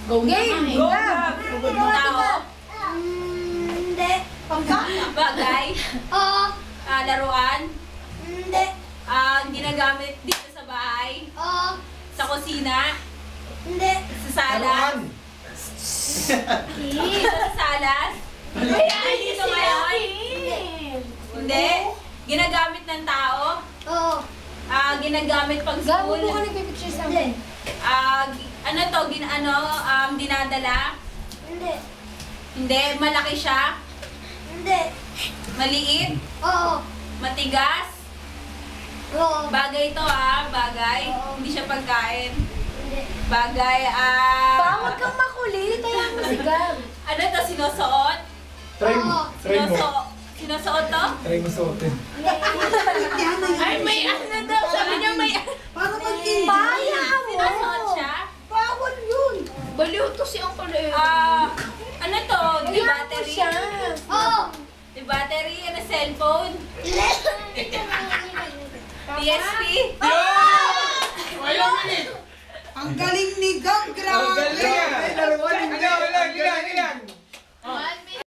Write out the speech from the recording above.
Go game! Go Gab! Tao? Hindi. Bagay? Oo. Laruan? Hindi. Ginagamit dito sa bahay? Oo. Sa kusina? Hindi. Sa salas? Dito sa salas? Dito ngayon? Hindi. Ginagamit ng tao? Oo. Ginagamit pag Gabo school? po ka nagpipicture sa Hindi. amin. Ano to? Dinadala? Hindi. Hindi. Malaki siya? Hindi. Maliit? Oo. Matigas? Oo. Bagay to bagay. Hindi siya pagkain. Hindi. Bagay, Bawag kang makulit. Kaya mo si Gab. ano to? Sinusuot? Try mo. Try mo. Sinusuot to? Try mo suotin. Ay, may ano daw. Sabi niya may Para mag-in. sinusuot siya? Bawal yun. Baliw to si Uncle Ed. Ano to? Di battery? siya. Oo. Di battery? Ano cellphone? PSP? Ang galing ni Gab, grabe.